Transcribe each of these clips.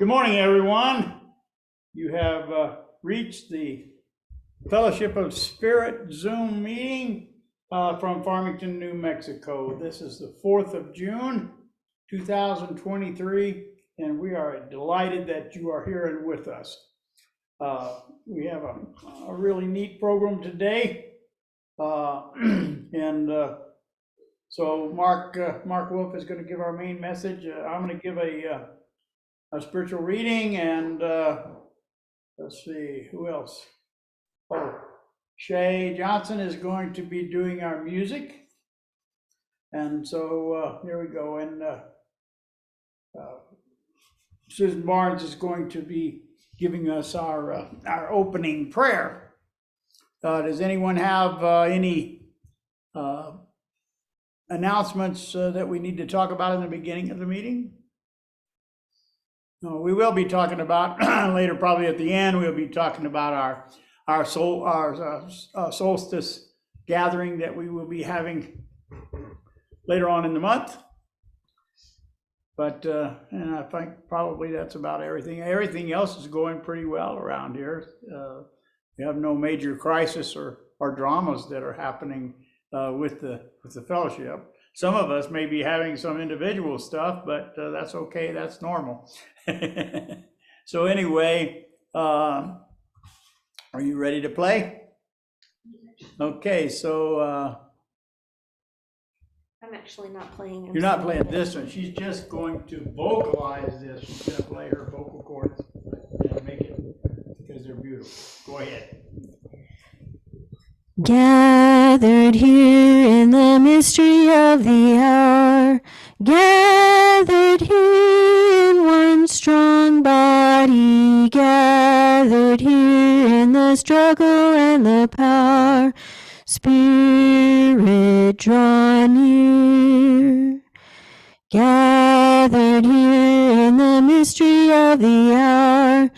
Good morning, everyone. You have reached the Fellowship of Spirit Zoom meeting from Farmington, New Mexico. This is the 4th of June, 2023, and we are delighted that you are here and with us. We have a really neat program today. So Mark Wolf is going to give our main message. I'm going to give a spiritual reading, and let's see, who else? Oh, Shay Johnson is going to be doing our music. And so here we go. And Susan Barnes is going to be giving us our opening prayer. Does anyone have any announcements that we need to talk about in the beginning of the meeting? No, we will be talking about later, probably at the end, we'll be talking about our solstice gathering that we will be having later on in the month. But and I think probably that's about everything. Everything else is going pretty well around here. We have no major crisis or dramas that are happening with the fellowship. Some of us may be having some individual stuff, but that's okay. That's normal. So anyway, are you ready to play? Okay, so I'm actually not playing. You're not playing this one. She's just going to vocalize this. She's going to play her vocal cords and make it, because they're beautiful. Go ahead. Gathered here in the mystery of the hour, gathered here in one strong body, gathered here in the struggle and the power, Spirit draw near. Gathered here in the mystery of the hour,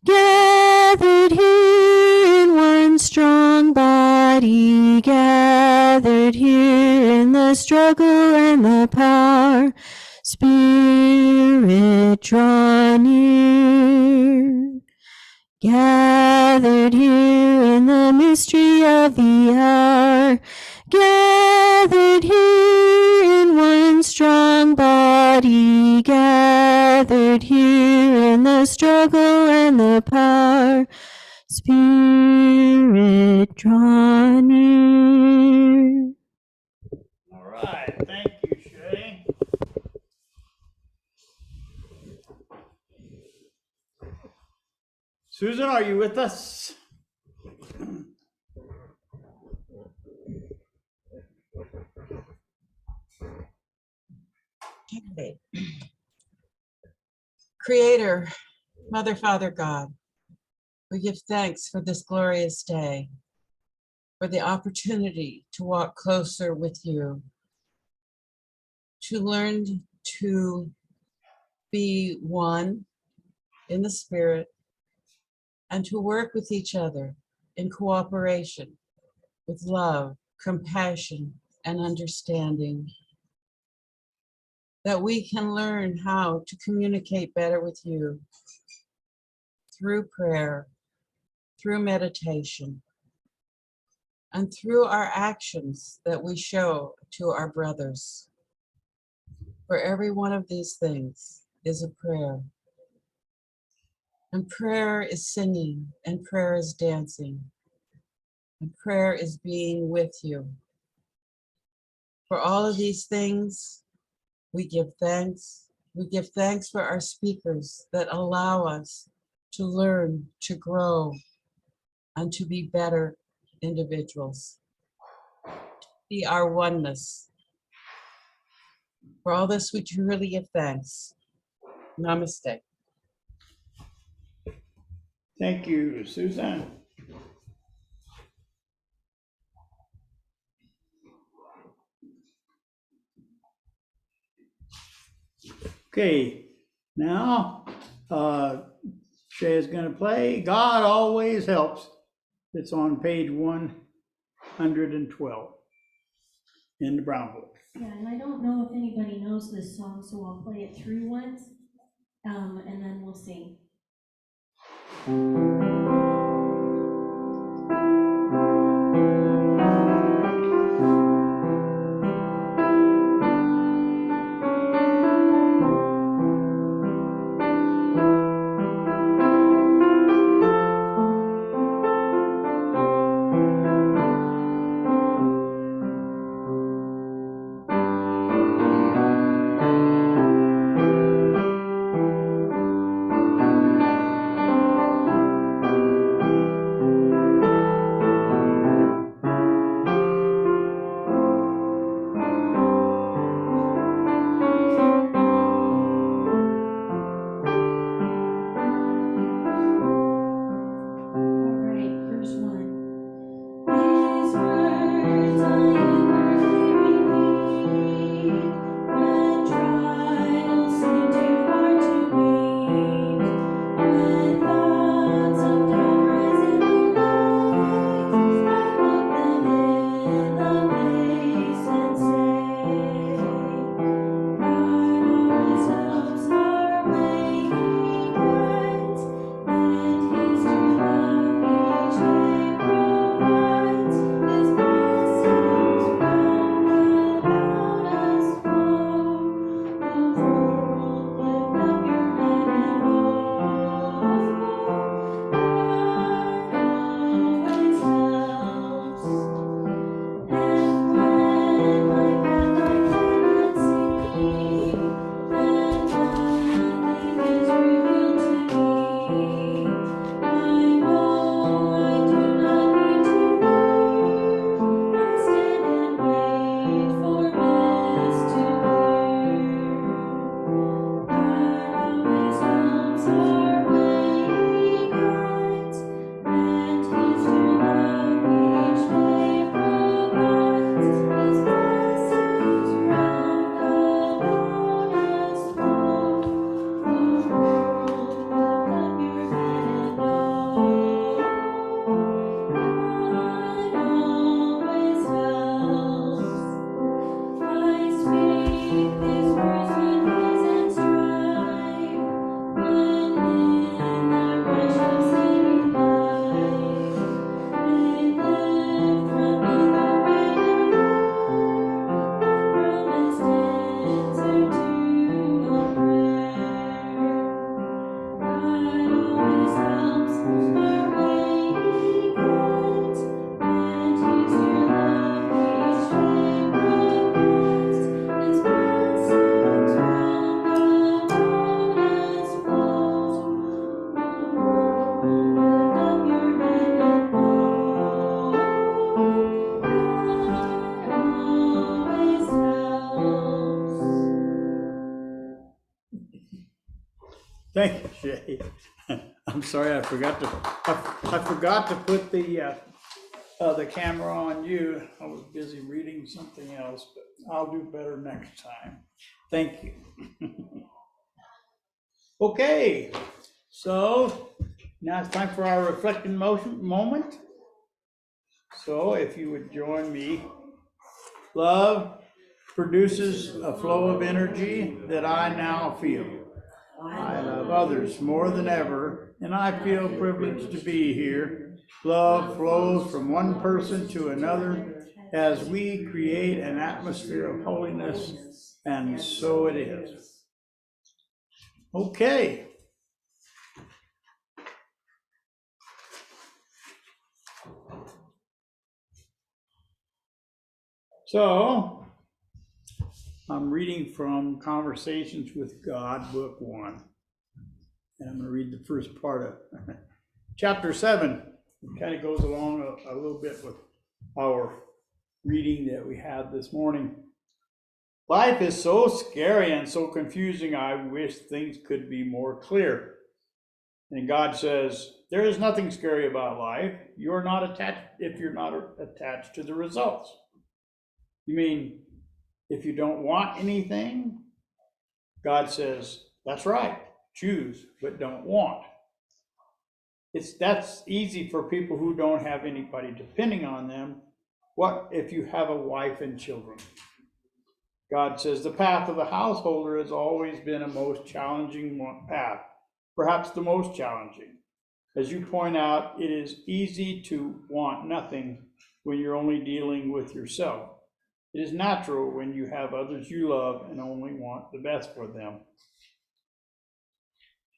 gathered here in one strong body, gathered here in the struggle and the power, Spirit draw near. Gathered here in the mystery of the hour, gathered here in one strong body, gathered here in the struggle and the power, Spirit draw near. All right, thank you, Shay. Susan, are you with us? Okay. Creator, Mother, Father, God, we give thanks for this glorious day, for the opportunity to walk closer with you, to learn to be one in the Spirit, and to work with each other in cooperation, with love, compassion, and understanding. That we can learn how to communicate better with you through prayer, through meditation, and through our actions that we show to our brothers. For every one of these things is a prayer. And prayer is singing, and prayer is dancing, and prayer is being with you. For all of these things, we give thanks. We give thanks for our speakers that allow us to learn, to grow, and to be better individuals. Be our oneness. For all this, we truly give thanks. Namaste. Thank you, Susan. Okay, now Shay is going to play God Always Helps. It's on page 112 in the Brown Book. Yeah, and I don't know if anybody knows this song, so I'll play it through once. and then we'll sing. Thank you, Shay. I'm sorry, I forgot to put the camera on you. I was busy reading something else, but I'll do better next time. Thank you. Okay, so now it's time for our reflecting moment. So if you would join me. Love produces a flow of energy that I now feel. I love others more than ever, and I feel privileged to be here. Love flows from one person to another as we create an atmosphere of holiness, and so it is. Okay. So, I'm reading from Conversations with God, Book 1. And I'm going to read the first part of chapter 7. It kind of goes along a little bit with our reading that we had this morning. Life is so scary and so confusing, I wish things could be more clear. And God says, there is nothing scary about life. You're not attached if you're not attached to the results. You mean, if you don't want anything, God says, that's right, choose, but don't want. That's easy for people who don't have anybody depending on them. What if you have a wife and children? God says, the path of the householder has always been a most challenging path, perhaps the most challenging. As you point out, it is easy to want nothing when you're only dealing with yourself. It is natural when you have others you love and only want the best for them.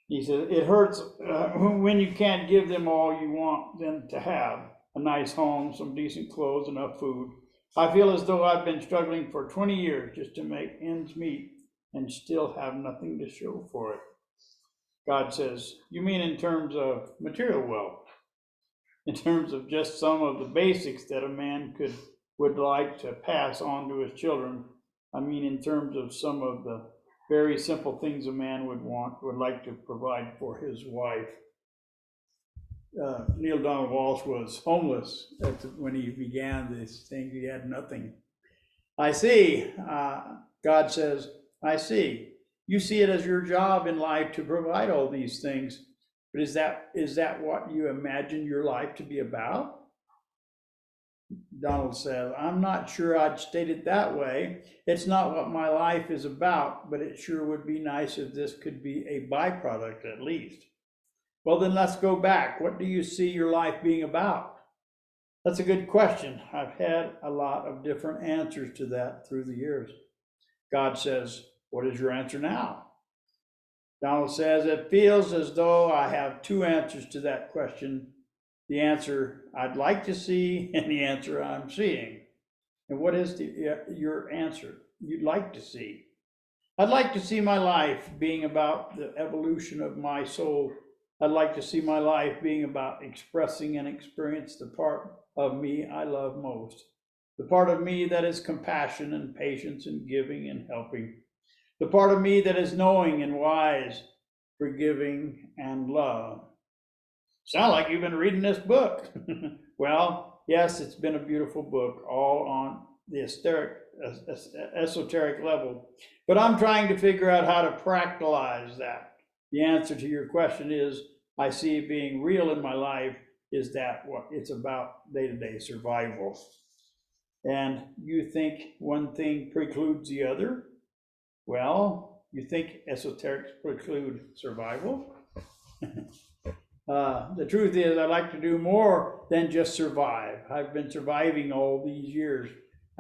He says, it hurts when you can't give them all you want them to have, a nice home, some decent clothes, enough food. I feel as though I've been struggling for 20 years just to make ends meet and still have nothing to show for it. God says, you mean in terms of material wealth, in terms of just some of the basics that a man would like to pass on to his children? I mean in terms of some of the very simple things a man would like to provide for his wife. Neil Donald Walsh was homeless when he began this thing. He had nothing. I see, God says, I see. You see it as your job in life to provide all these things, but is that what you imagine your life to be about? Donald said, I'm not sure I'd state it that way. It's not what my life is about, but it sure would be nice if this could be a byproduct at least. Well, then let's go back. What do you see your life being about? That's a good question. I've had a lot of different answers to that through the years. God says, what is your answer now? Donald says, it feels as though I have two answers to that question. The answer I'd like to see and the answer I'm seeing. And what is your answer you'd like to see? I'd like to see my life being about the evolution of my soul. I'd like to see my life being about expressing and experience the part of me I love most. The part of me that is compassion and patience and giving and helping. The part of me that is knowing and wise, forgiving and love. Sound like you've been reading this book. Well, yes, it's been a beautiful book, all on the esoteric level. But I'm trying to figure out how to practicalize that. The answer to your question is, I see being real in my life is that what it's about day-to-day survival. And you think one thing precludes the other? Well, you think esoterics preclude survival? The truth is, I like to do more than just survive. I've been surviving all these years.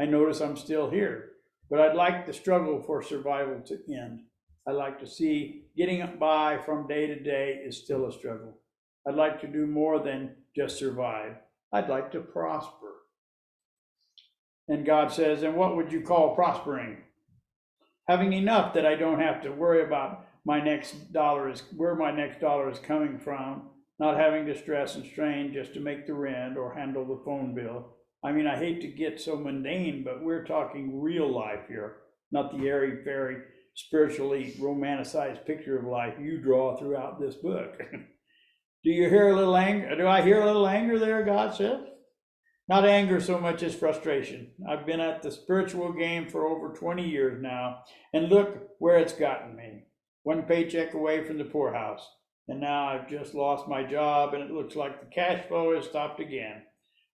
I notice I'm still here, but I'd like the struggle for survival to end. I'd like to see getting by from day to day is still a struggle. I'd like to do more than just survive. I'd like to prosper. And God says, and what would you call prospering? Having enough that I don't have to worry about where my next dollar is coming from, not having to stress and strain just to make the rent or handle the phone bill. I mean, I hate to get so mundane, but we're talking real life here, not the airy-fairy, spiritually romanticized picture of life you draw throughout this book. Do you hear a little anger? Do I hear a little anger there, God says? Not anger so much as frustration. I've been at the spiritual game for over 20 years now, and look where it's gotten me. One paycheck away from the poorhouse. And now I've just lost my job, and it looks like the cash flow has stopped again.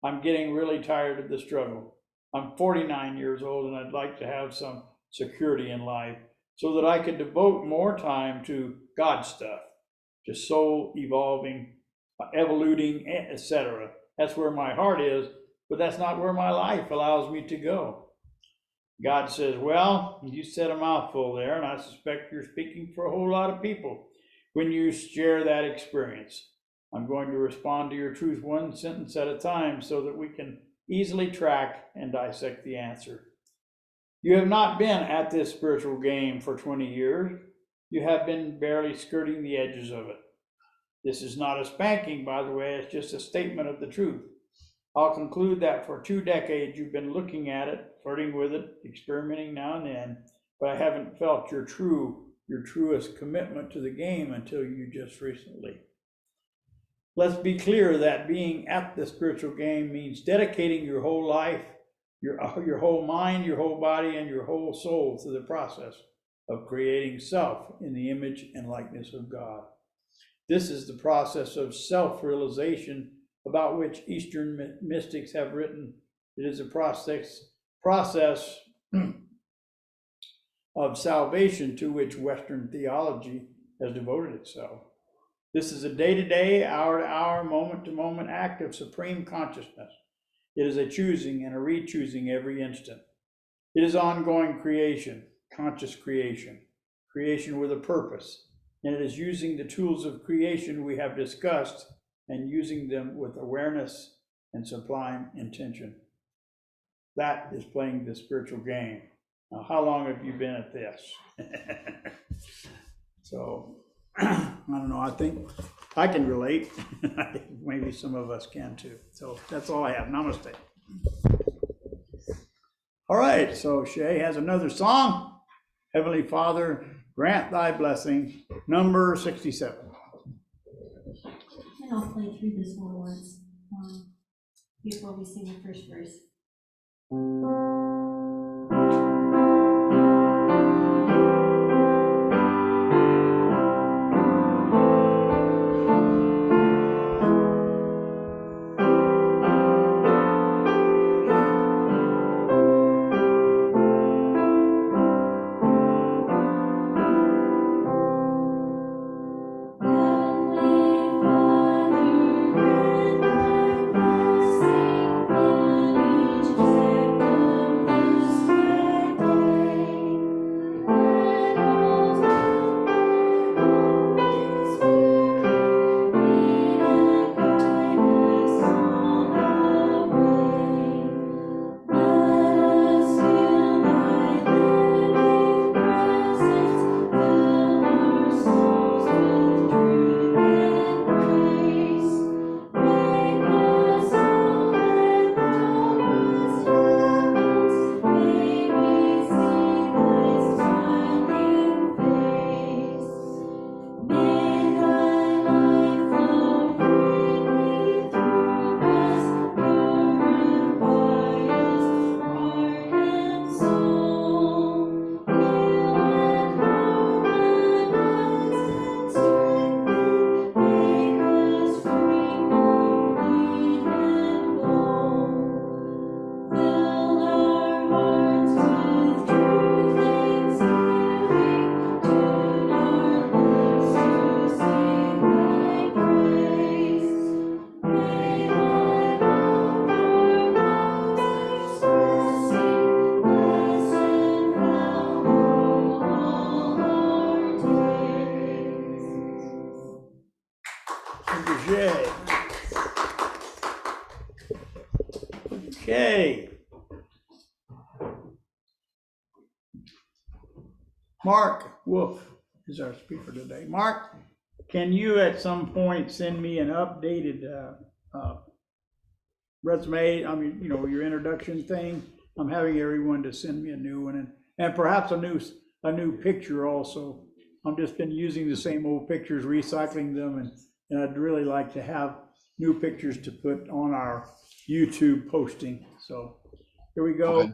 I'm getting really tired of the struggle. I'm 49 years old, and I'd like to have some security in life so that I could devote more time to God stuff, to soul evolving, evoluting, etc. That's where my heart is, but that's not where my life allows me to go. God says, well, you said a mouthful there, and I suspect you're speaking for a whole lot of people when you share that experience. I'm going to respond to your truth one sentence at a time so that we can easily track and dissect the answer. You have not been at this spiritual game for 20 years. You have been barely skirting the edges of it. This is not a spanking, by the way, it's just a statement of the truth. I'll conclude that for 2 decades you've been looking at it, flirting with it, experimenting now and then, but I haven't felt your truest commitment to the game until you just recently. Let's be clear that being at the spiritual game means dedicating your whole life, your whole mind, your whole body, and your whole soul to the process of creating self in the image and likeness of God. This is the process of self-realization about which Eastern mystics have written. It is a process of salvation to which Western theology has devoted itself. This is a day-to-day, hour-to-hour, moment-to-moment act of supreme consciousness. It is a choosing and a re-choosing every instant. It is ongoing creation, conscious creation, creation with a purpose, and it is using the tools of creation we have discussed and using them with awareness and sublime intention. That is playing the spiritual game. Now, how long have you been at this? So, I don't know, I think I can relate. I think maybe some of us can too. So that's all I have. Namaste. All right, so Shay has another song. Heavenly Father, grant thy blessing, number 67. And I'll play through this one once before we sing the first verse. Okay. Mark Wolf is our speaker today. Mark, can you at some point send me an updated resume? I mean, your introduction thing. I'm having everyone to send me a new one, and perhaps a new picture also. I've just been using the same old pictures, recycling them, and I'd really like to have new pictures to put on our YouTube posting. So here we go. Okay.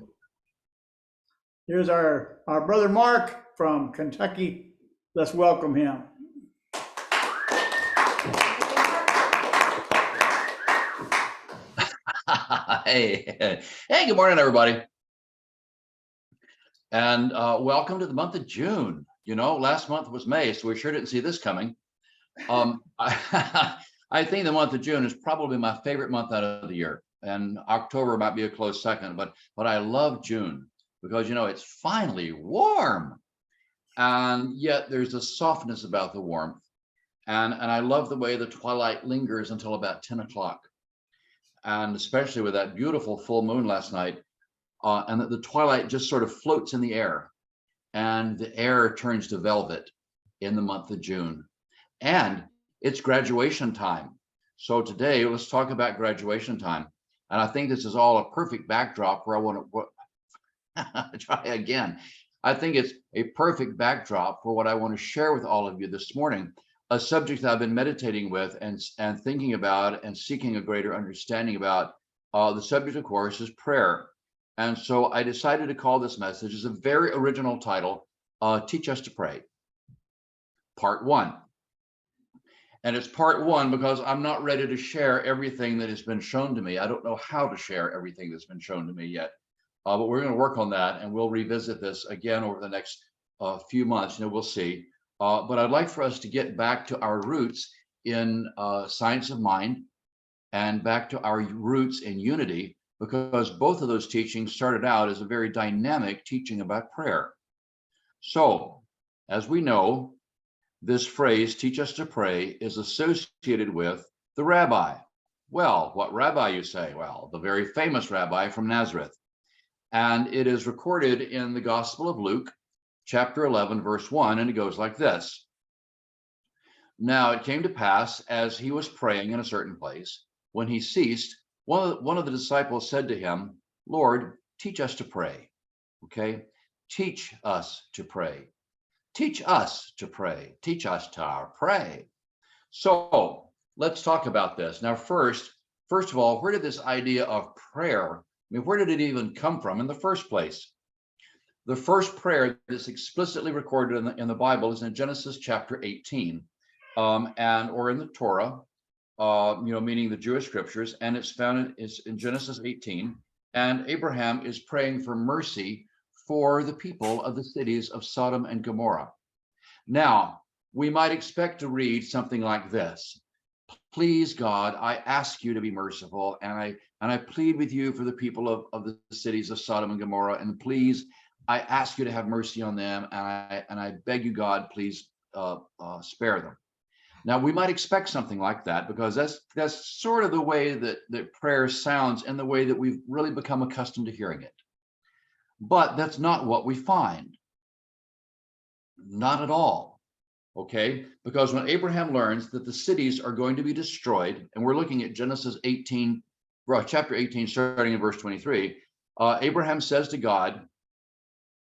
Here's our brother Mark from Kentucky. Let's welcome him. Hey, good morning, everybody. And welcome to the month of June. Last month was May, so we sure didn't see this coming. I think the month of June is probably my favorite month out of the year. And October might be a close second, but I love June because, it's finally warm. And yet there's a softness about the warmth. And I love the way the twilight lingers until about 10 o'clock. And especially with that beautiful full moon last night, and that the twilight just sort of floats in the air. And the air turns to velvet in the month of June. And it's graduation time. So today, let's talk about graduation time. And I think this is all a perfect backdrop where I want to try again. I think it's a perfect backdrop for what I want to share with all of you this morning, a subject that I've been meditating with and thinking about and seeking a greater understanding about. The subject, of course, is prayer. And so I decided to call this message, as a very original title, Teach Us to Pray, Part 1. And it's part 1 because I'm not ready to share everything that has been shown to me. I don't know how to share everything that's been shown to me yet, but we're going to work on that, and we'll revisit this again over the next few months, we'll see. But I'd like for us to get back to our roots in science of mind and back to our roots in unity, because both of those teachings started out as a very dynamic teaching about prayer. So, as we know, this phrase, teach us to pray, is associated with the rabbi. Well, what rabbi, you say? Well, the very famous rabbi from Nazareth. And it is recorded in the Gospel of Luke, chapter 11, verse 1, and it goes like this. Now it came to pass, as he was praying in a certain place, when he ceased, one of the disciples said to him, Lord, teach us to pray. Okay? Teach us to pray. Teach us to pray. Teach us to pray. So let's talk about this. Now, first of all, where did this idea of prayer, where did it even come from in the first place? The first prayer that's explicitly recorded in the Bible is in Genesis chapter 18, or in the Torah, meaning the Jewish scriptures, and it's found in Genesis 18. And Abraham is praying for mercy for the people of the cities of Sodom and Gomorrah. Now, we might expect to read something like this. Please, God, I ask you to be merciful, and I plead with you for the people of the cities of Sodom and Gomorrah, and please, I ask you to have mercy on them, and I beg you, God, please spare them. Now, we might expect something like that, because that's sort of the way that prayer sounds, and the way that we've really become accustomed to hearing it. But that's not what we find. Not at all. Okay? Because when Abraham learns that the cities are going to be destroyed, and we're looking at Genesis 18, chapter 18, starting in verse 23, Abraham says to God,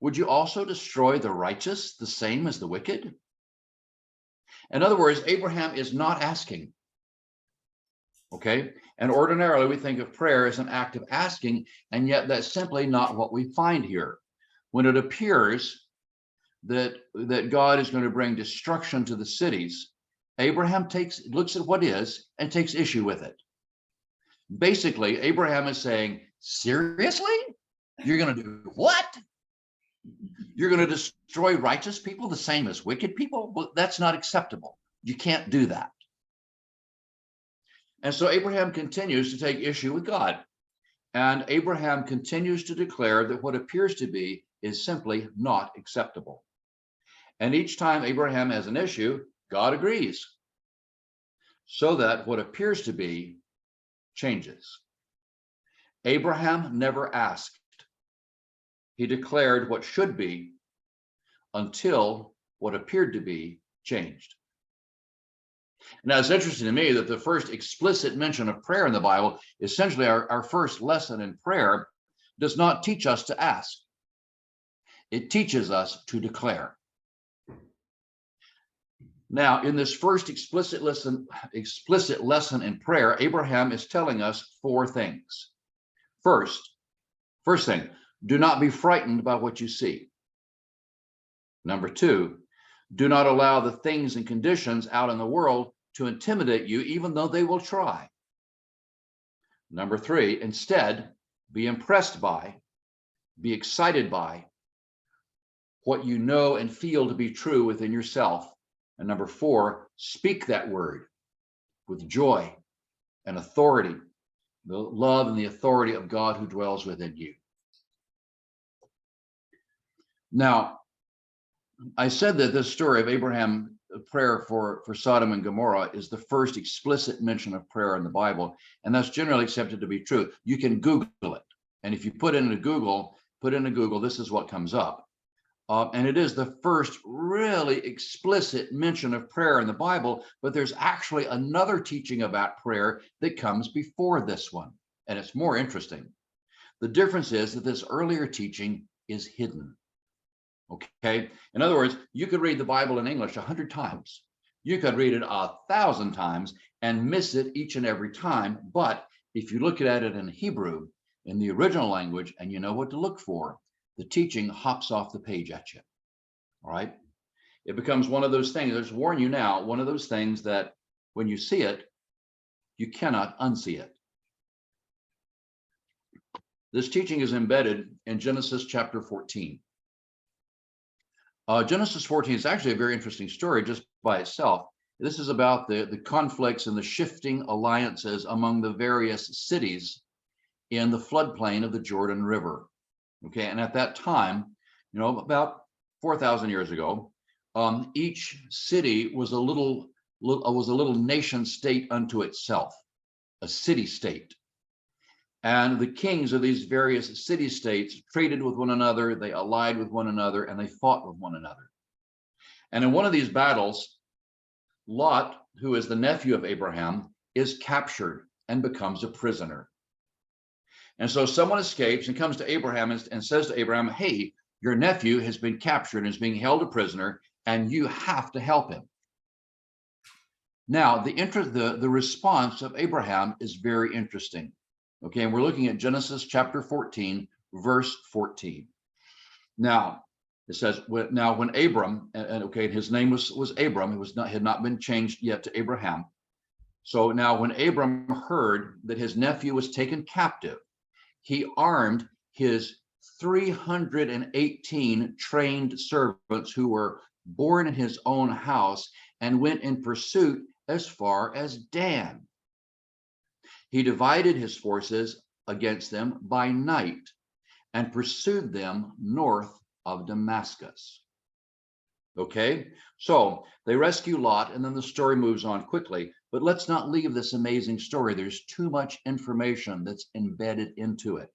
would you also destroy the righteous the same as the wicked? In other words, Abraham is not asking. Okay? And ordinarily we think of prayer as an act of asking, and yet that's simply not what we find here. When it appears that God is going to bring destruction to the cities, Abraham looks at what is and takes issue with it. Basically, Abraham is saying, seriously? You're going to do what? You're going to destroy righteous people the same as wicked people? Well, that's not acceptable. You can't do that. And so Abraham continues to take issue with God. And Abraham continues to declare that what appears to be is simply not acceptable. And each time Abraham has an issue, God agrees, so that what appears to be changes. Abraham never asked. He declared what should be until what appeared to be changed. Now, it's interesting to me that the first explicit mention of prayer in the Bible, essentially our first lesson in prayer, does not teach us to ask. It teaches us to declare. Now, in this first explicit lesson in prayer, Abraham is telling us four things. First thing, do not be frightened by what you see. Number two, do not allow the things and conditions out in the world to intimidate you, even though they will try. Number three, instead, be impressed by, be excited by what you know and feel to be true within yourself. And number four, speak that word with joy and authority, the love and the authority of God who dwells within you. Now, I said that this story of Abraham prayer for Sodom and Gomorrah is the first explicit mention of prayer in the Bible, and that's generally accepted to be true. You can Google it, and if you put into Google, this is what comes up. And it is the first really explicit mention of prayer in the Bible, but there's actually another teaching about prayer that comes before this one, and it's more interesting. The difference is that this earlier teaching is hidden. Okay. In other words, you could read the Bible in English 100 times. You could read it 1,000 times and miss it each and every time. But if you look at it in Hebrew, in the original language, and you know what to look for, the teaching hops off the page at you. All right. It becomes one of those things, let's warn you now, one of those things that when you see it, you cannot unsee it. This teaching is embedded in Genesis chapter 14. Genesis 14 is actually a very interesting story just by itself. This is about the conflicts and the shifting alliances among the various cities in the floodplain of the Jordan River. Okay, and at that time, about 4,000 years ago, each city was a little nation state unto itself, a city state. And the kings of these various city states traded with one another, they allied with one another, and they fought with one another. And in one of these battles, Lot, who is the nephew of Abraham, is captured and becomes a prisoner. And so someone escapes and comes to Abraham and says to Abraham, hey, your nephew has been captured and is being held a prisoner, and you have to help him. Now, the response of Abraham is very interesting. Okay, and we're looking at Genesis chapter 14, verse 14. Now, it says, now when Abram, and okay, his name was Abram, had not been changed yet to Abraham. So now when Abram heard that his nephew was taken captive, he armed his 318 trained servants who were born in his own house and went in pursuit as far as Dan. He divided his forces against them by night and pursued them north of Damascus. Okay, so they rescue Lot, and then the story moves on quickly. But let's not leave this amazing story. There's too much information that's embedded into it.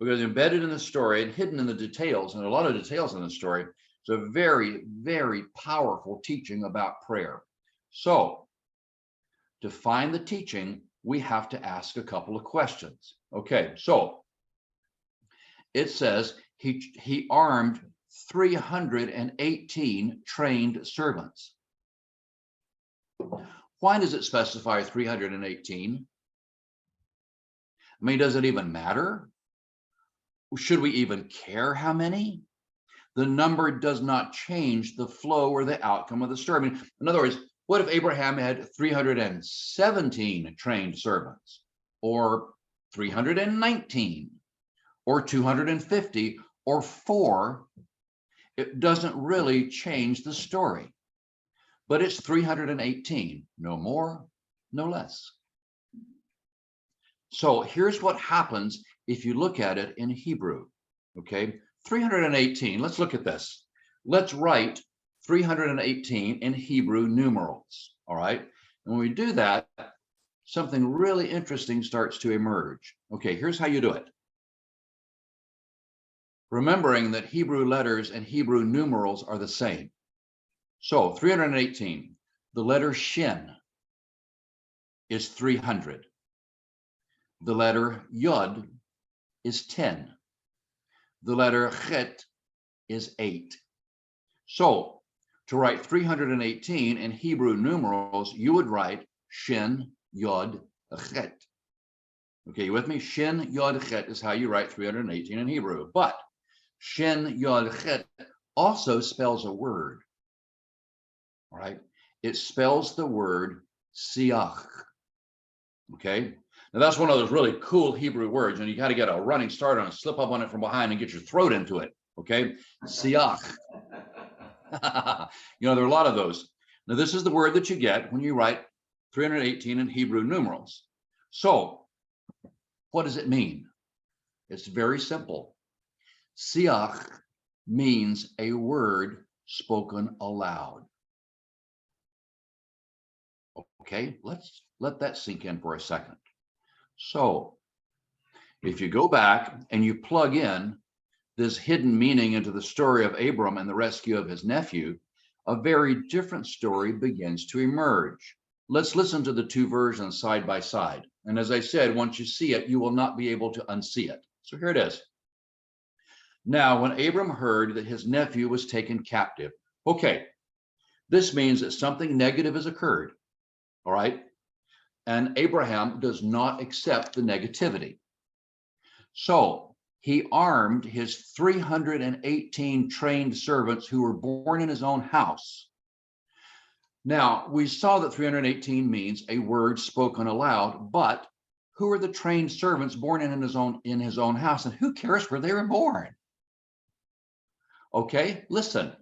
Because embedded in the story and hidden in the details, and a lot of details in the story, is a very, very powerful teaching about prayer. So to find the teaching, we have to ask a couple of questions. Okay, so it says he armed 318 trained servants. Why does it specify 318? I mean, does it even matter? Should we even care how many? The number does not change the flow or the outcome of the story. I mean, in other words, what if Abraham had 317 trained servants, or 319, or 250, or 4? It doesn't really change the story. But it's 318, no more, no less. So here's what happens if you look at it in Hebrew. Okay, 318, let's look at this. Let's write 318 in Hebrew numerals, all right? And when we do that, something really interesting starts to emerge. Okay, here's how you do it. Remembering that Hebrew letters and Hebrew numerals are the same. So 318, the letter Shin is 300. The letter Yod is 10. The letter Chet is 8. So to write 318 in Hebrew numerals, you would write Shin, Yod, Chet. Okay, you with me? Shin, Yod, Chet is how you write 318 in Hebrew. But Shin, Yod, Chet also spells a word. All right, it spells the word siach. Okay, now that's one of those really cool Hebrew words, and you got to get a running start on it, slip up on it from behind and get your throat into it. Okay, siach. You know, there are a lot of those. Now, this is the word that you get when you write 318 in Hebrew numerals. So what does it mean? It's very simple. Siach means a word spoken aloud. Okay, let's let that sink in for a second. So if you go back and you plug in this hidden meaning into the story of Abram and the rescue of his nephew, a very different story begins to emerge. Let's listen to the two versions side by side. And as I said, once you see it, you will not be able to unsee it. So here it is. Now, when Abram heard that his nephew was taken captive, okay, this means that something negative has occurred. All right. And Abraham does not accept the negativity. So he armed his 318 trained servants who were born in his own house. Now, we saw that 318 means a word spoken aloud, but who are the trained servants born in his own house? And who cares where they were born? Okay, listen.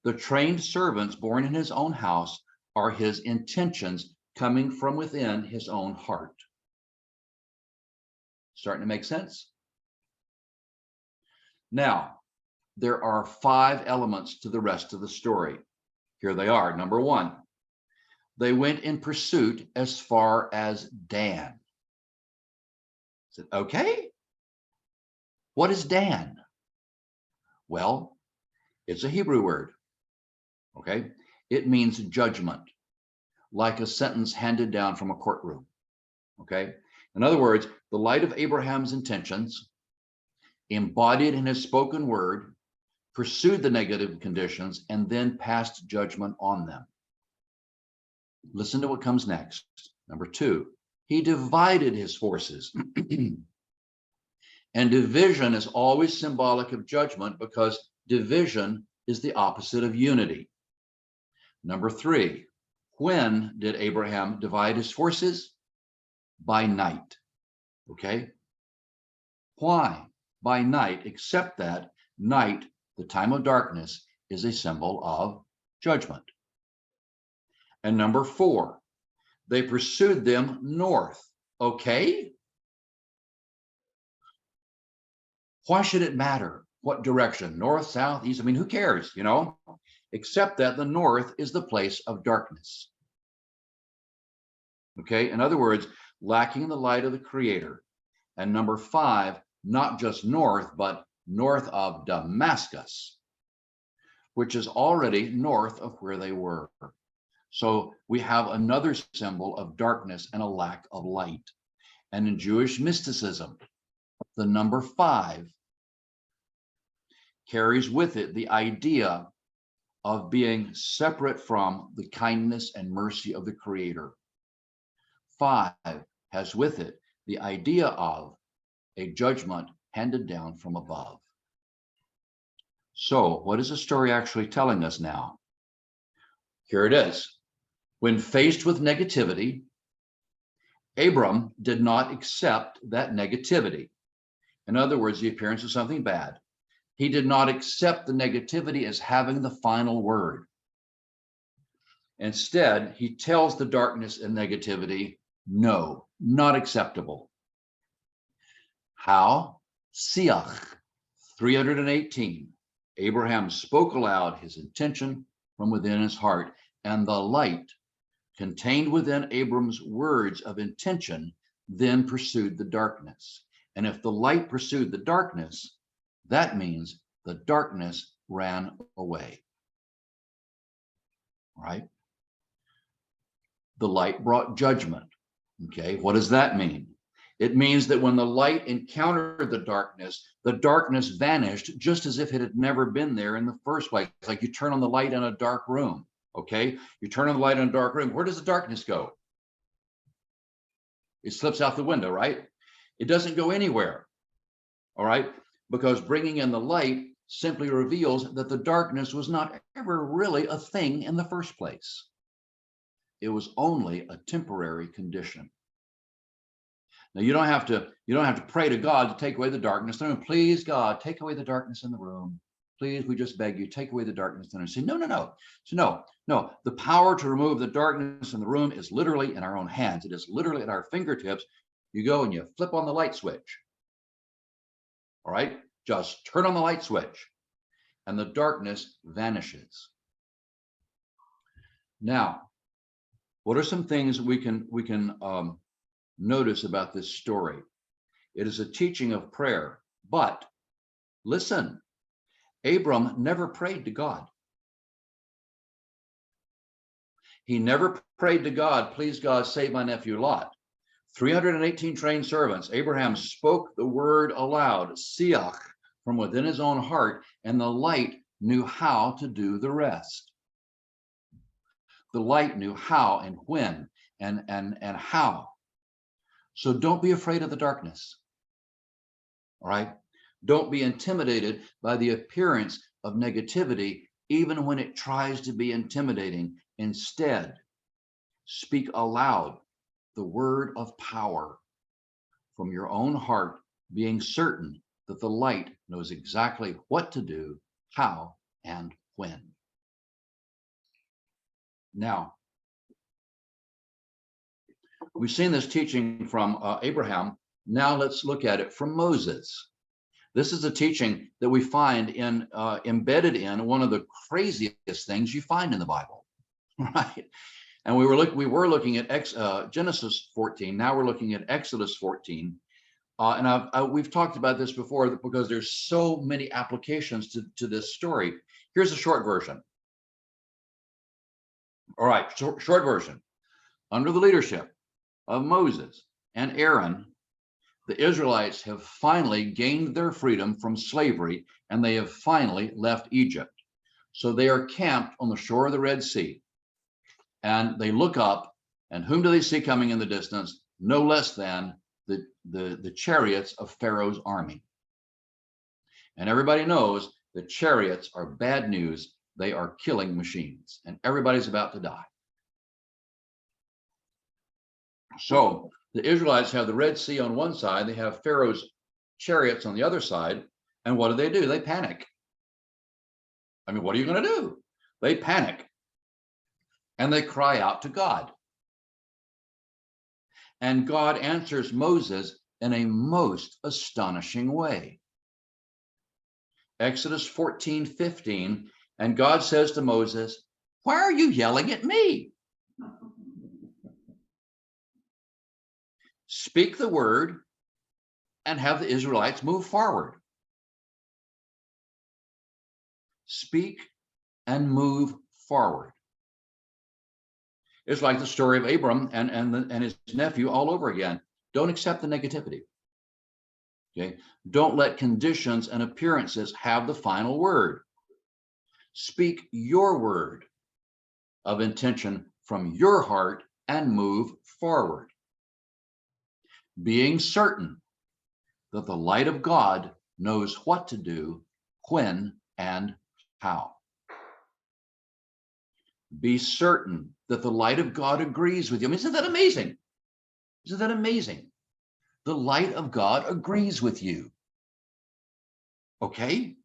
The trained servants born in his own house are his intentions coming from within his own heart. Starting to make sense? Now, there are 5 elements to the rest of the story. Here they are. Number 1, they went in pursuit as far as Dan. I said, okay, what is Dan? Well, it's a Hebrew word, okay? It means judgment, like a sentence handed down from a courtroom, okay? In other words, the light of Abraham's intentions, embodied in his spoken word, pursued the negative conditions, and then passed judgment on them. Listen to what comes next. Number 2, he divided his forces. And division is always symbolic of judgment because division is the opposite of unity. Number 3, when did Abraham divide his forces? By night. Okay? Why? By night, except that night, the time of darkness, is a symbol of judgment. And number 4, they pursued them north. Okay? Why should it matter what direction? North, south, east? I mean, who cares, you know? Except that the north is the place of darkness. Okay? In other words, lacking the light of the Creator. And number 5, not just north, but north of Damascus, which is already north of where they were. So we have another symbol of darkness and a lack of light. And in Jewish mysticism, the number 5 carries with it the idea of being separate from the kindness and mercy of the Creator. 5 has with it the idea of a judgment handed down from above. So what is the story actually telling us now? Here it is. When faced with negativity, Abram did not accept that negativity. In other words, the appearance of something bad. He did not accept the negativity as having the final word. Instead, he tells the darkness and negativity, no, not acceptable. How? Siach 318. Abraham spoke aloud his intention from within his heart, and the light contained within Abram's words of intention then pursued the darkness. And if the light pursued the darkness, that means the darkness ran away. Right? The light brought judgment. Okay, what does that mean? It means that when the light encountered the darkness vanished just as if it had never been there in the first place. It's like you turn on the light in a dark room. Okay, you turn on the light in a dark room. Where does the darkness go? It slips out the window, right? It doesn't go anywhere. All right, because bringing in the light simply reveals that the darkness was not ever really a thing in the first place. It was only a temporary condition. Now you don't have to pray to God to take away the darkness. No, please God, take away the darkness in the room. Please, we just beg you, take away the darkness in the room. Say, no. So no. The power to remove the darkness in the room is literally in our own hands. It is literally at our fingertips. You go and you flip on the light switch. All right, just turn on the light switch, and the darkness vanishes. Now, what are some things we can notice about this story? It is a teaching of prayer, but listen, Abram never prayed to God. He never prayed to God, please God, save my nephew Lot. 318 trained servants. Abraham spoke the word aloud, siach, from within his own heart, and the light knew how to do the rest. The light knew how and when and how. So don't be afraid of the darkness. All right? Don't be intimidated by the appearance of negativity, even when it tries to be intimidating. Instead, speak aloud the word of power from your own heart, being certain that the light knows exactly what to do, how, and when. Now, we've seen this teaching from Abraham. Now let's look at it from Moses. This is a teaching that we find in embedded in one of the craziest things you find in the Bible, right? And we were looking at Genesis 14. Now we're looking at Exodus 14. And we've talked about this before because there's so many applications to this story. Here's a short version. All right, short version. Under the leadership of Moses and Aaron, the Israelites have finally gained their freedom from slavery, and they have finally left Egypt. So they are camped on the shore of the Red Sea. And they look up, and whom do they see coming in the distance? No less than the chariots of Pharaoh's army. And everybody knows that chariots are bad news. They are killing machines, and everybody's about to die. So the Israelites have the Red Sea on one side, they have Pharaoh's chariots on the other side, and what do? They panic. I mean, what are you going to do? They panic, and they cry out to God. And God answers Moses in a most astonishing way. Exodus 14:15, and God says to Moses, "Why are you yelling at me? Speak the word and have the Israelites move forward." Speak and move forward. It's like the story of Abram and his nephew all over again. Don't accept the negativity. Okay? Don't let conditions and appearances have the final word. Speak your word of intention from your heart and move forward, being certain that the light of God knows what to do, when, and how. Be certain that the light of God agrees with you. I mean, isn't that amazing? Isn't that amazing? The light of God agrees with you. Okay?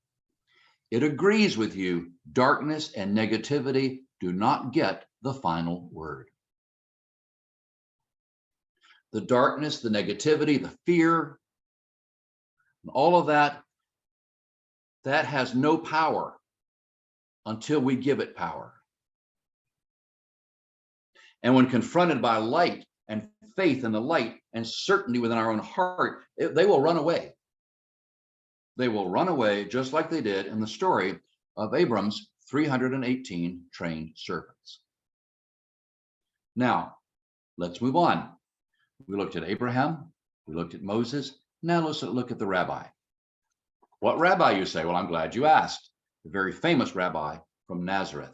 It agrees with you. Darkness and negativity do not get the final word. The darkness, the negativity, the fear, all of that has no power until we give it power. And when confronted by light and faith in the light and certainty within our own heart, they will run away. They will run away just like they did in the story of Abram's 318 trained servants. Now, let's move on. We looked at Abraham, we looked at Moses. Now let's look at the rabbi. What rabbi, you say? Well, I'm glad you asked. The very famous rabbi from Nazareth.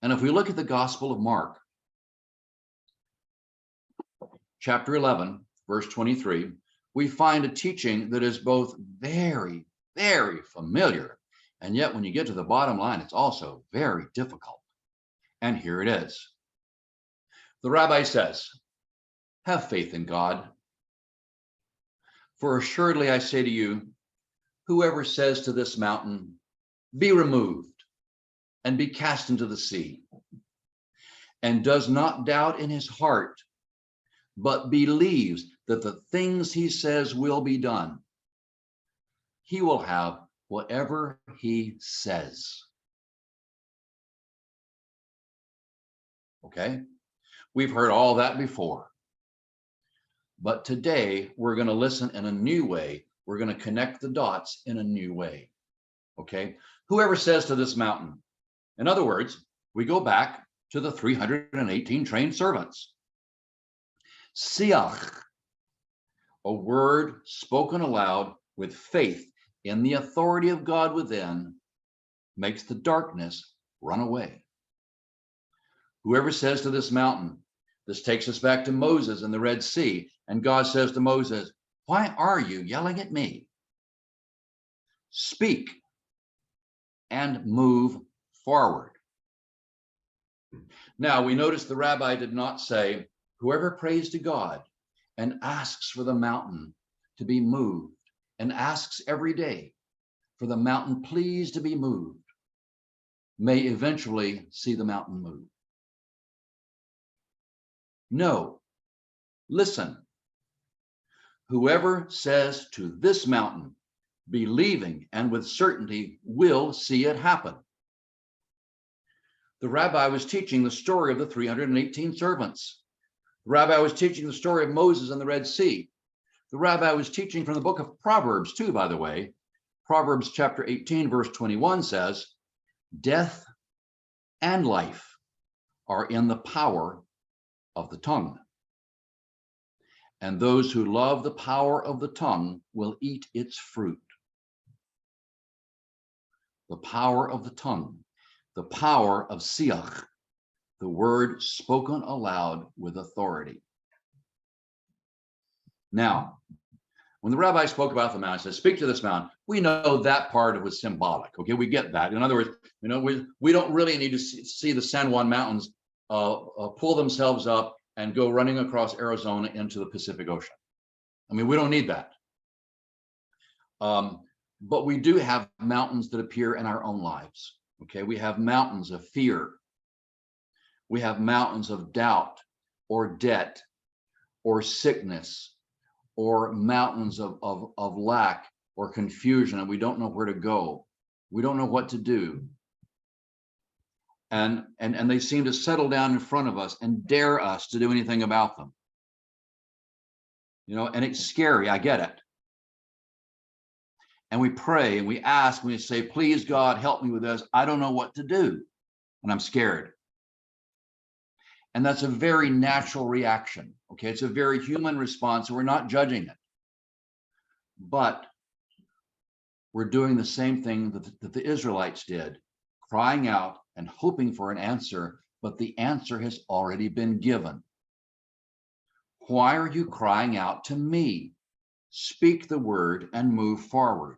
And if we look at the Gospel of Mark, chapter 11, verse 23, we find a teaching that is both very, very familiar, and yet when you get to the bottom line, it's also very difficult. And here it is. The rabbi says, "Have faith in God. For assuredly I say to you, whoever says to this mountain, 'Be removed and be cast into the sea,' and does not doubt in his heart, but believes that the things he says will be done, he will have whatever he says." Okay? We've heard all that before. But today we're going to listen in a new way. We're going to connect the dots in a new way. Okay? Whoever says to this mountain. In other words, we go back to the 318 trained servants. Siach, a word spoken aloud with faith in the authority of God within, makes the darkness run away. Whoever says to this mountain, this takes us back to Moses and the Red Sea, and God says to Moses, "Why are you yelling at me? Speak and move forward." Now we notice the rabbi did not say, whoever prays to God and asks for the mountain to be moved and asks every day for the mountain please to be moved. may eventually see the mountain move. No, listen. Whoever says to this mountain, believing and with certainty, will see it happen. The rabbi was teaching the story of the 318 servants. The rabbi was teaching the story of Moses and the Red Sea. The rabbi was teaching from the book of Proverbs too, by the way. Proverbs chapter 18, verse 21 says, death and life are in the power of the tongue. And those who love the power of the tongue will eat its fruit. The power of the tongue, the power of siach, the word spoken aloud with authority. Now, when the rabbi spoke about the mountain, he said, speak to this mountain. We know that part was symbolic. Okay, we get that. In other words, we don't really need to see the San Juan Mountains pull themselves up and go running across Arizona into the Pacific Ocean. I mean, we don't need that. But we do have mountains that appear in our own lives. Okay, we have mountains of fear. We have mountains of doubt or debt or sickness, or mountains of lack or confusion, and we don't know where to go. We don't know what to do. And they seem to settle down in front of us and dare us to do anything about them. And it's scary, I get it. And we pray and we ask and we say, please God, help me with this. I don't know what to do, and I'm scared. And that's a very natural reaction. Okay, it's a very human response, and we're not judging it. But we're doing the same thing that the Israelites did, crying out and hoping for an answer, but the answer has already been given. Why are you crying out to me? Speak the word and move forward.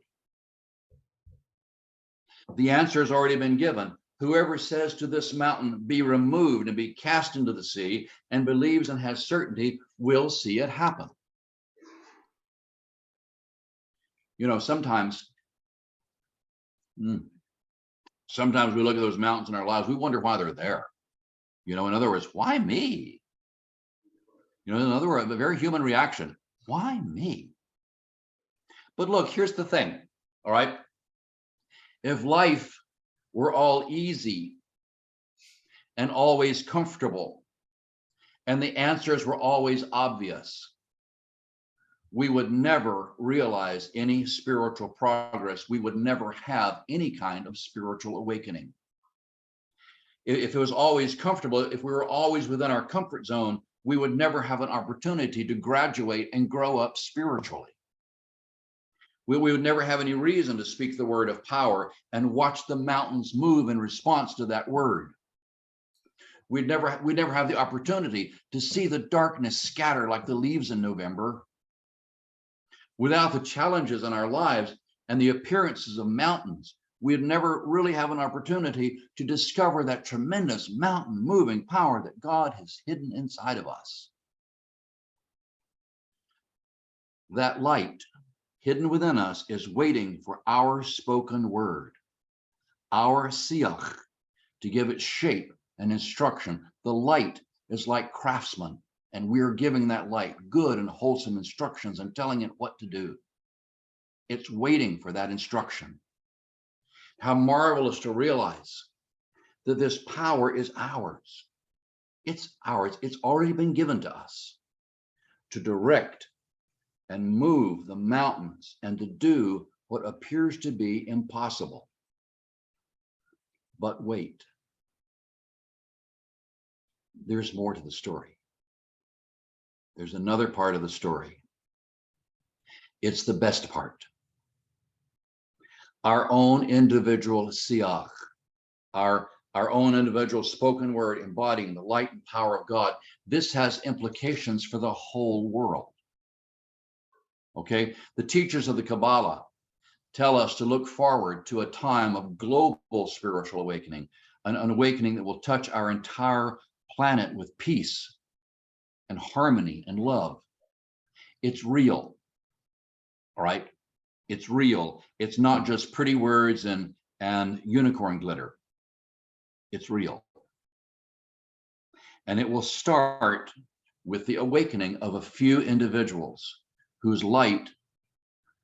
The answer has already been given. Whoever says to this mountain, be removed and be cast into the sea, and believes and has certainty, will see it happen. Sometimes we look at those mountains in our lives, we wonder why they're there. In other words, why me? In other words, a very human reaction. Why me? But look, here's the thing, all right? If life were all easy and always comfortable, and the answers were always obvious, we would never realize any spiritual progress. We would never have any kind of spiritual awakening. If it was always comfortable, if we were always within our comfort zone, we would never have an opportunity to graduate and grow up spiritually. We would never have any reason to speak the word of power and watch the mountains move in response to that word. We'd never have the opportunity to see the darkness scatter like the leaves in November. Without the challenges in our lives and the appearances of mountains, we'd never really have an opportunity to discover that tremendous mountain moving power that God has hidden inside of us. That light hidden within us is waiting for our spoken word, our siach, to give it shape and instruction. The light is like craftsmen, and we are giving that light good and wholesome instructions and telling it what to do. It's waiting for that instruction. How marvelous to realize that this power is ours. It's ours. It's already been given to us to direct and move the mountains and to do what appears to be impossible. But wait, there's more to the story. There's another part of the story. It's the best part. Our own individual siach, our own individual spoken word embodying the light and power of God. This has implications for the whole world. Okay, the teachers of the Kabbalah tell us to look forward to a time of global spiritual awakening, an awakening that will touch our entire planet with peace and harmony and love. It's real, all right? It's real. It's not just pretty words and unicorn glitter. It's real. And it will start with the awakening of a few individuals whose light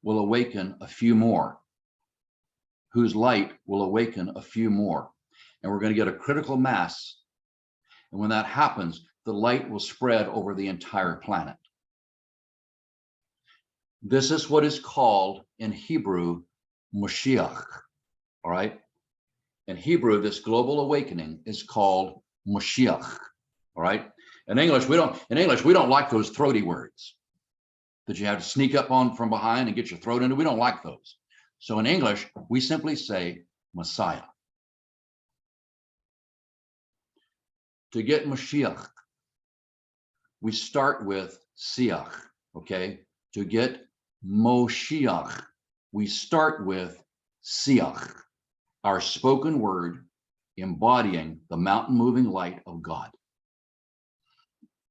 will awaken a few more, whose light will awaken a few more. And we're going to get a critical mass. And when that happens, the light will spread over the entire planet. This is what is called in Hebrew, Moshiach. All right. In Hebrew, this global awakening is called Moshiach. All right. In English, we don't like those throaty words that you have to sneak up on from behind and get your throat into. We don't like those. So in English, we simply say Messiah. To get Moshiach, we start with Siach, okay? To get Moshiach, we start with Siach, our spoken word embodying the mountain moving light of God.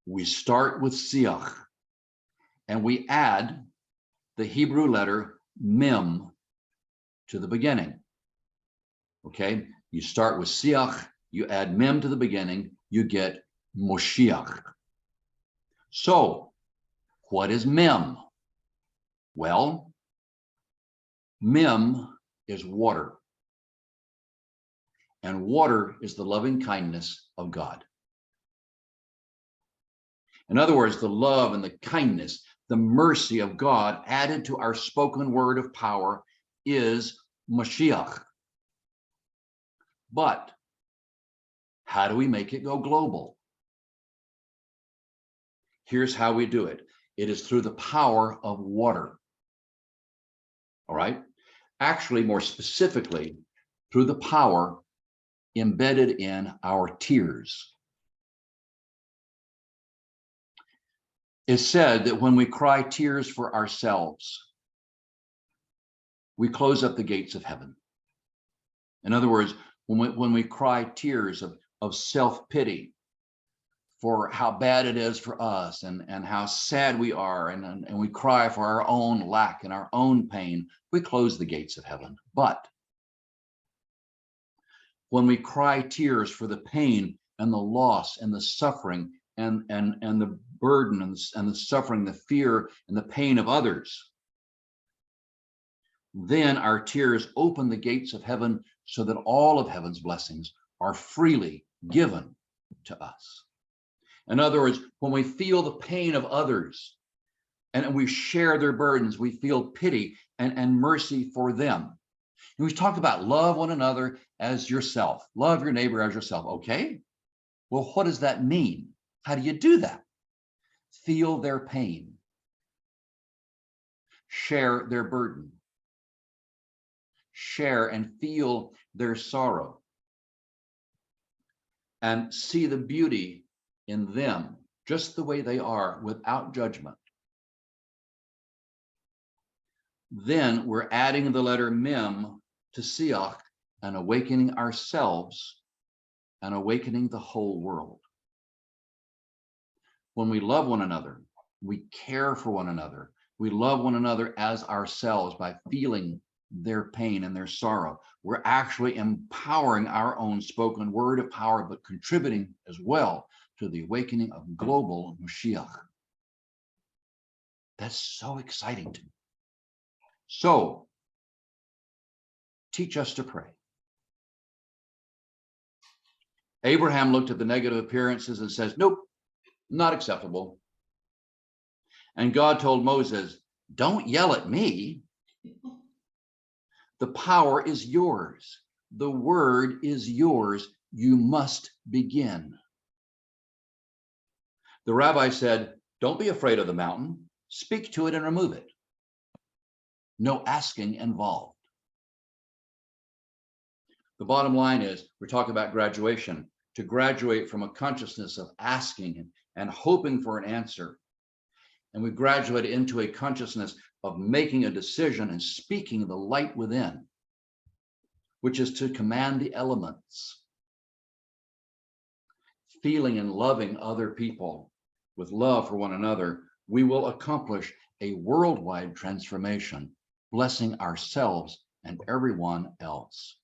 We start with Siach, and we add the Hebrew letter Mem to the beginning, okay? You start with Siach, you add Mem to the beginning, you get Moshiach. So, what is Mem? Well, Mem is water. And water is the loving kindness of God. In other words, the love and the kindness, the mercy of God added to our spoken word of power is Mashiach. But how do we make it go global? Here's how we do it. It is through the power of water. All right? Actually, more specifically, through the power embedded in our tears. It's said that when we cry tears for ourselves, we close up the gates of heaven. In other words, when we cry tears of self-pity for how bad it is for us and how sad we are, and we cry for our own lack and our own pain, we close the gates of heaven. But when we cry tears for the pain and the loss and the suffering and the burden and the suffering, the fear and the pain of others, then our tears open the gates of heaven so that all of heaven's blessings are freely given to us. In other words, when we feel the pain of others and we share their burdens, we feel pity and mercy for them. And we talk about love one another as yourself. Love your neighbor as yourself. Okay. Well, what does that mean? How do you do that? Feel their pain. Share their burden. Share and feel their sorrow. And see the beauty in them, just the way they are, without judgment. Then we're adding the letter Mem to Siach and awakening ourselves and awakening the whole world. When we love one another, we care for one another. We love one another as ourselves by feeling their pain and their sorrow. We're actually empowering our own spoken word of power, but contributing as well to the awakening of global Mashiach. That's so exciting to me. So, teach us to pray. Abraham looked at the negative appearances and says, nope, not acceptable. And God told Moses, don't yell at me. The power is yours. The word is yours. You must begin. The rabbi said, don't be afraid of the mountain. Speak to it and remove it. No asking involved. The bottom line is, we're talking about graduation. To graduate from a consciousness of asking and hoping for an answer. And we graduate into a consciousness of making a decision and speaking the light within, which is to command the elements. Feeling and loving other people with love for one another, we will accomplish a worldwide transformation, blessing ourselves and everyone else.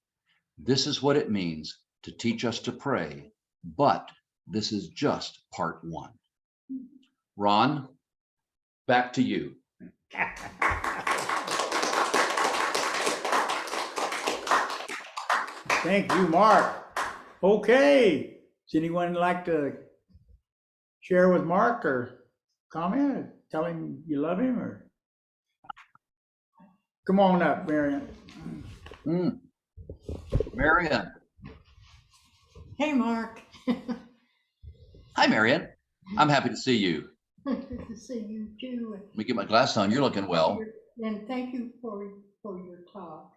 This is what it means to teach us to pray, but this is just part one. Ron, back to you. Thank you, Mark. Okay, does anyone like to share with Mark or comment, tell him you love him, or? Come on up, Marion. Marion. Hey, Mark. Hi, Marion. I'm happy to see you. Good to see you too. Let me get my glasses on. You're looking well. And thank you for your talk.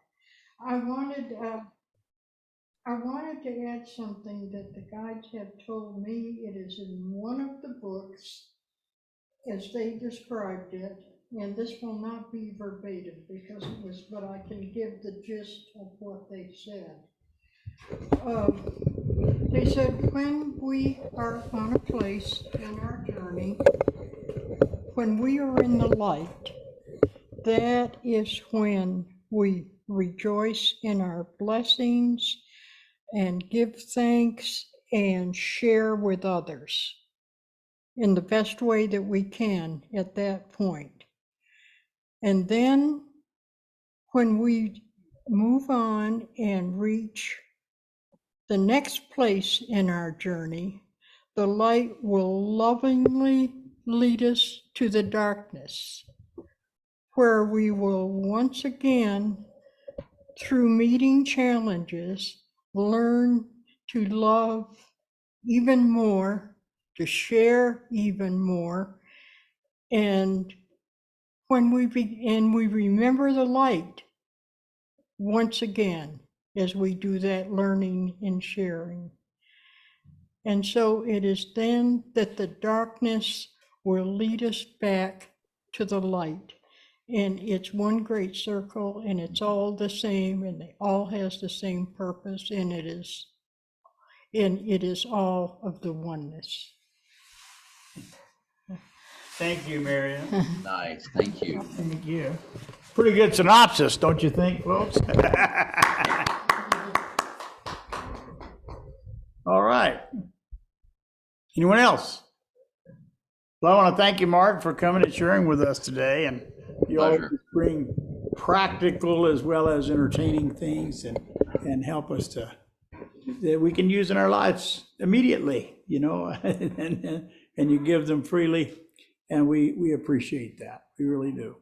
I wanted to add something that the guides have told me. It is in one of the books as they described it, and this will not be verbatim because it was, but I can give the gist of what they said. They said when we are on a place in our journey, when we are in the light, that is when we rejoice in our blessings and give thanks and share with others in the best way that we can at that point. And then when we move on and reach the next place in our journey, the light will lovingly lead us to the darkness, where we will once again, through meeting challenges, learn to love even more, to share even more. And when we remember the light once again, as we do that learning and sharing. And so it is then that the darkness will lead us back to the light. And it's one great circle, and it's all the same, and it all has the same purpose, and it is all of the oneness. Thank you, Marion. Nice. Thank you. Thank you. Pretty good synopsis, don't you think, folks? All right. Anyone else? Well, I want to thank you, Mark, for coming and sharing with us today. And you always Pleasure. bring practical as well as entertaining things and help us to, that we can use in our lives immediately, you know, and you give them freely. And we appreciate that. We really do.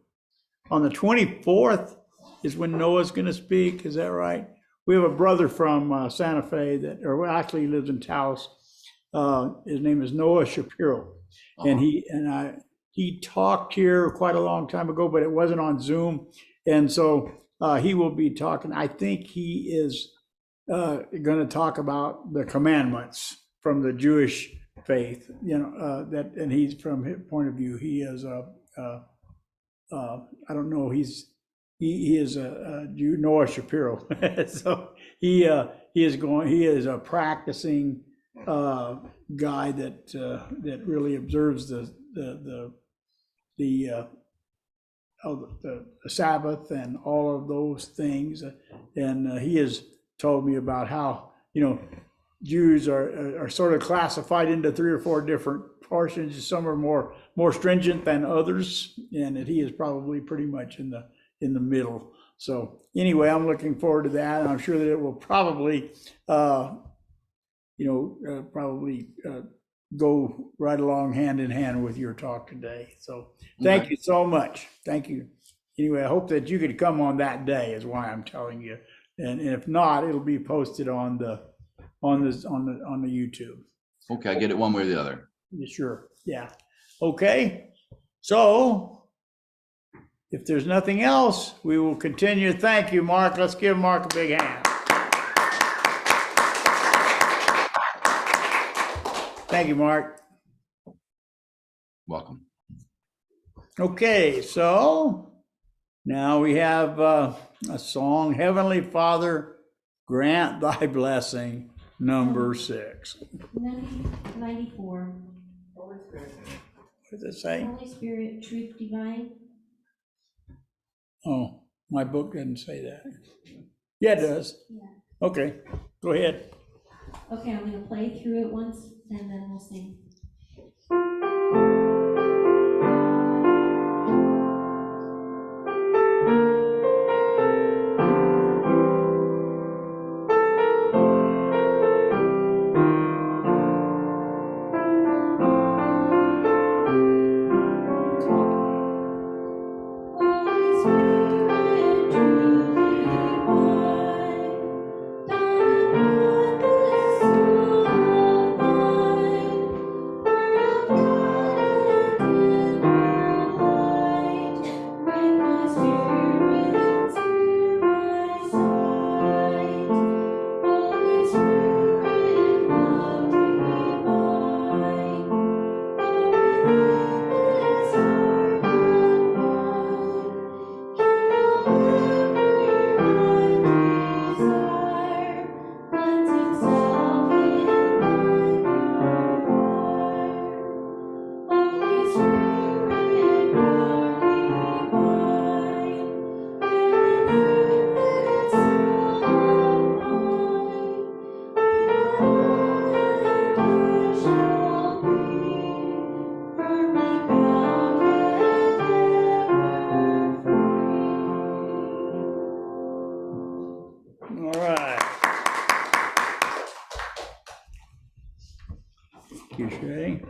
On the 24th is when Noah's going to speak. Is that right? We have a brother from Santa Fe that, or well, actually he lives in Taos. His name is Noah Shapiro. And he talked here quite a long time ago, but it wasn't on Zoom. And so he will be talking. I think he is going to talk about the commandments from the Jewish faith, you know, that, and he's from his point of view, he is I don't know, he is a Jew, Noah Shapiro. So he is a practicing guy that really observes the Sabbath and all of those things. And he has told me about how, you know, Jews are sort of classified into 3 or 4 different portions. Some are more stringent than others, and that he is probably pretty much in the middle. So anyway, I'm looking forward to that, and I'm sure that it will probably go right along hand in hand with your talk today. So thank you so much. Thank you. Anyway, I hope that you could come on that day is why I'm telling you. And if not, it'll be posted on the YouTube. Okay, I get it one way or the other. Sure. Yeah. Okay. So if there's nothing else, we will continue. Thank you, Mark. Let's give Mark a big hand. Thank you, Mark. Welcome. Okay, so now we have a song, Heavenly Father, Grant Thy Blessing, number 6. 94. What does it say? Holy Spirit, truth divine. Oh, my book doesn't say that. Yeah, it does. Yeah. Okay, go ahead. Okay, I'm gonna play through it once and then we'll sing. All right. Thank you, Shay.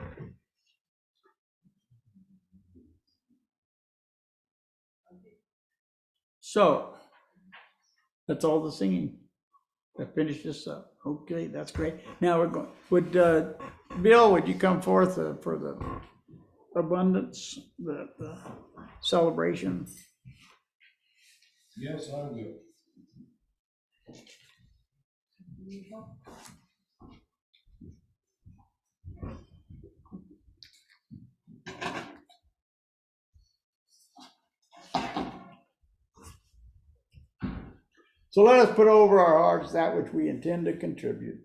So, that's all the singing. I finished this up. Okay, that's great. Now we're going, Bill, would you come forth for the abundance, the celebration? Yes, I will. So let us put over our hearts that which we intend to contribute,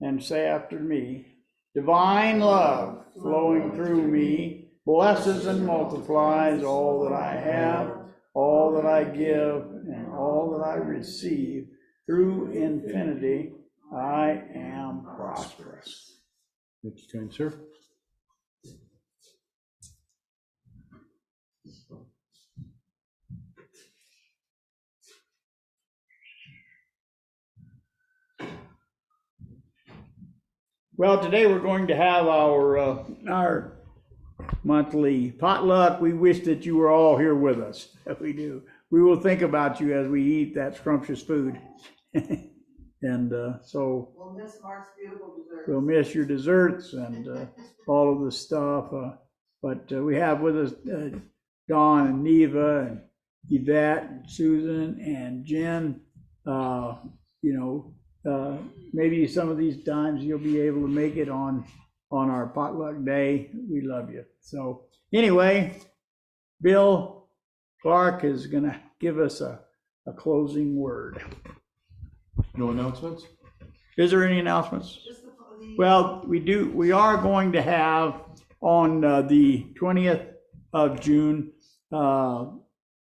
and say after me, divine love flowing through me blesses and multiplies all that I have, all that I give, and all that I receive. Through infinity, I am prosperous. Thank you, kind sir. Well, today we're going to have our monthly potluck. We wish that you were all here with us. We do. We will think about you as we eat that scrumptious food. And so We'll miss Mark's beautiful dessert. we'll miss your desserts and all of the stuff. But we have with us Dawn and Neva and Yvette and Susan and Jen. Maybe some of these times you'll be able to make it on our potluck day. We love you. So anyway, Bill Clark is going to give us a closing word. No announcements? Is there any announcements? Just the- Well, we are going to have on the 20th of June,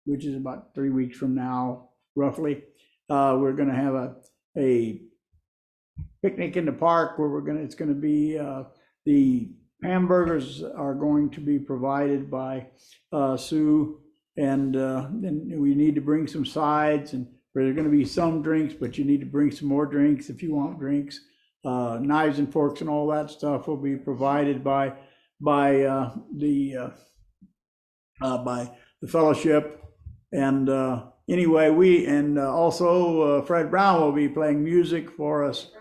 which is about 3 weeks from now, roughly, we're going to have a picnic in the park where it's going to be, the hamburgers are going to be provided by Sue, and then we need to bring some sides, and there's going to be some drinks, but you need to bring some more drinks if you want drinks. Knives and forks and all that stuff will be provided by the fellowship. And anyway, also Fred Brown will be playing music for us.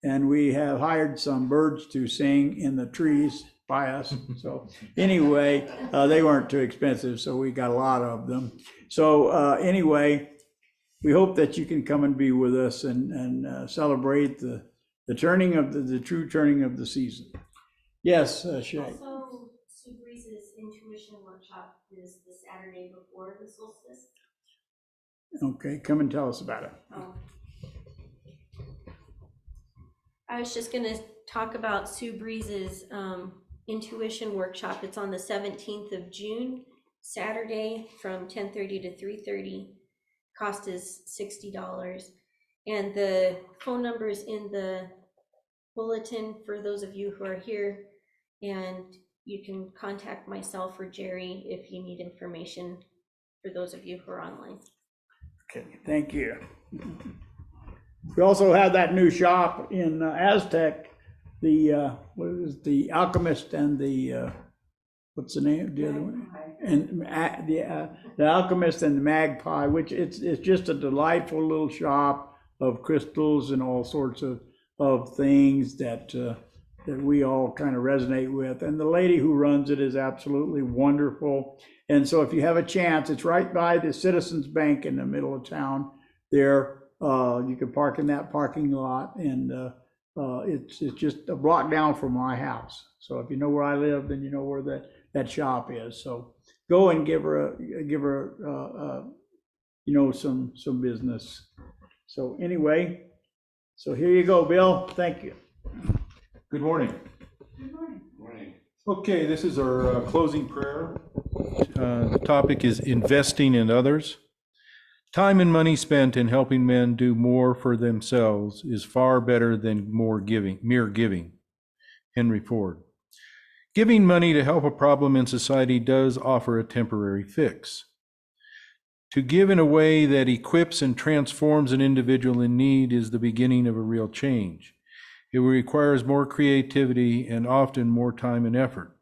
And we have hired some birds to sing in the trees by us. So anyway, they weren't too expensive, so we got a lot of them. So anyway, we hope that you can come and be with us and celebrate the turning of the true turning of the season. Yes, Shay. Also, Sue Breeze's intuition workshop is the Saturday before the solstice. Okay, come and tell us about it. Oh. I was just gonna talk about Sue Breeze's intuition workshop. It's on the 17th of June, Saturday from 10:30 to 3:30. Cost is $60. And the phone number is in the bulletin for those of you who are here. And you can contact myself or Jerry if you need information for those of you who are online. Okay, thank you. We also have that new shop in Aztec, what is the Alchemist and the, what's the name of the other one? And the Alchemist and the Magpie, which it's just a delightful little shop of crystals and all sorts of things that we all kind of resonate with. And the lady who runs it is absolutely wonderful. And so if you have a chance, it's right by the Citizens Bank in the middle of town there. You can park in that parking lot, and it's just a block down from my house. So if you know where I live, then you know where that shop is. So go and give her some business. So anyway, so here you go, Bill. Thank you. Good morning. Okay, this is our closing prayer. The topic is investing in others. Time and money spent in helping men do more for themselves is far better than mere giving. Henry Ford. Giving money to help a problem in society does offer a temporary fix. To give in a way that equips and transforms an individual in need is the beginning of a real change. It requires more creativity and often more time and effort,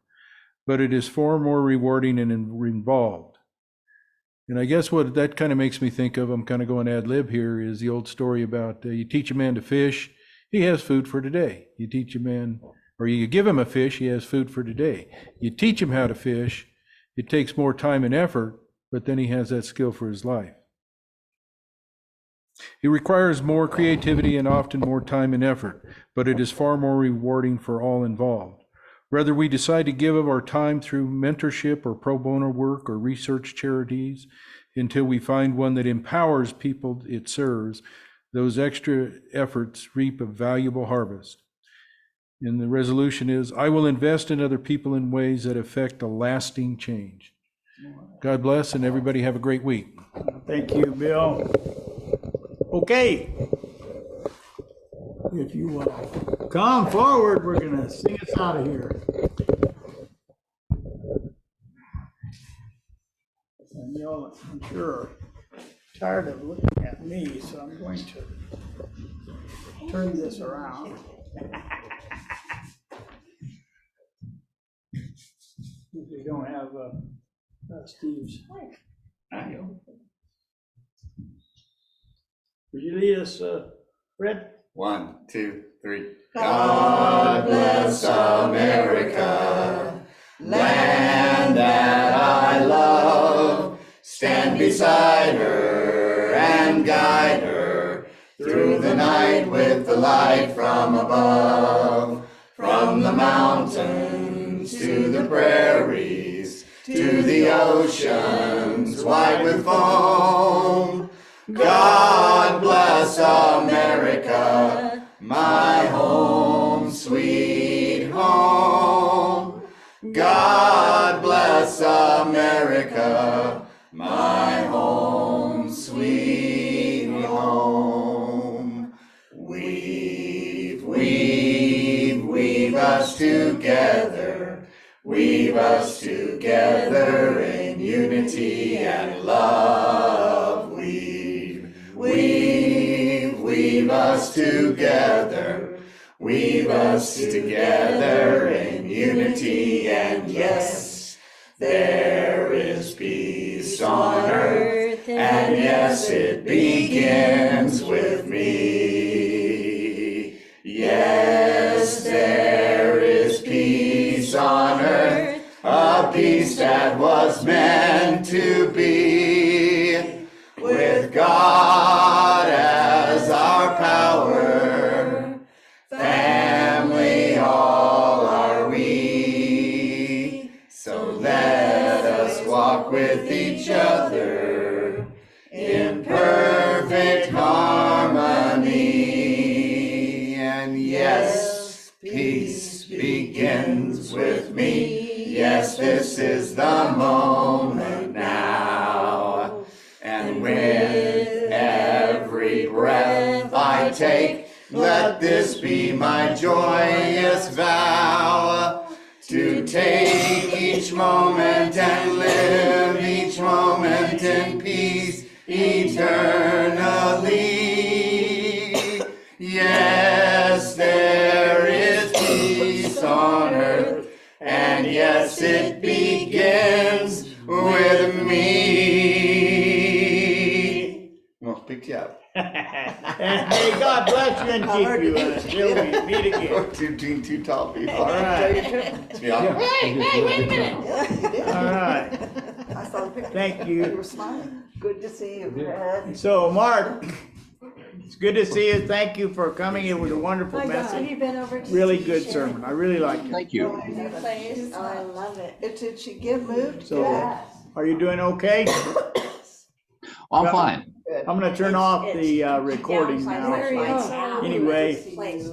but it is far more rewarding and involved. And I guess what that kind of makes me think of, I'm kind of going ad lib here, is the old story about you teach a man to fish, he has food for today. You teach a man, or you give him a fish, he has food for today. You teach him how to fish, it takes more time and effort, but then he has that skill for his life. It requires more creativity and often more time and effort, but it is far more rewarding for all involved. Whether we decide to give of our time through mentorship or pro bono work or research charities until we find one that empowers people it serves, those extra efforts reap a valuable harvest. And the resolution is, I will invest in other people in ways that affect a lasting change. God bless, and everybody have a great week. Thank you, Bill. Okay. If you come forward, we're going to sing us out of here. And y'all, I'm sure, tired of looking at me, so I'm going to turn this around. If we don't have Steve's. Will you lead us, Fred? 1, 2, 3. God bless America, land that I love. Stand beside her and guide her through the night with the light from above. From the mountains to the prairies, to the oceans white with foam. God bless America, my home, sweet home. God bless America, my home, sweet home. Weave us together, weave us together in unity and love. Weave us together, weave us together in unity, and yes, there is peace on earth, and yes, it begins with me. Yes, there is peace on earth, a peace that was meant to be, with God as our power, family all are we. So let us walk with each other in perfect harmony. And yes, peace begins with me. Yes, this is the moment now. And with every breath I take, Let this be my joyous vow, to take each moment and live each moment in peace eternally. Yes, there is peace on earth, and yes, it begins with me. Well, pick you up. And may God bless you and keep you until we meet again. Too tall people. All right, Yeah. all right. I saw the picture. Thank You you. were smiling. Good to see you, Brad. So, Mark, it's good to see you. Thank you for coming. It was a wonderful message. you been over to Really see good Sharon? sermon. I really liked it. Thank you. New place? I love it. Did she get moved? So, are you doing okay? I'm fine. I'm gonna turn off the recording now. Where are you? Anyway, Place.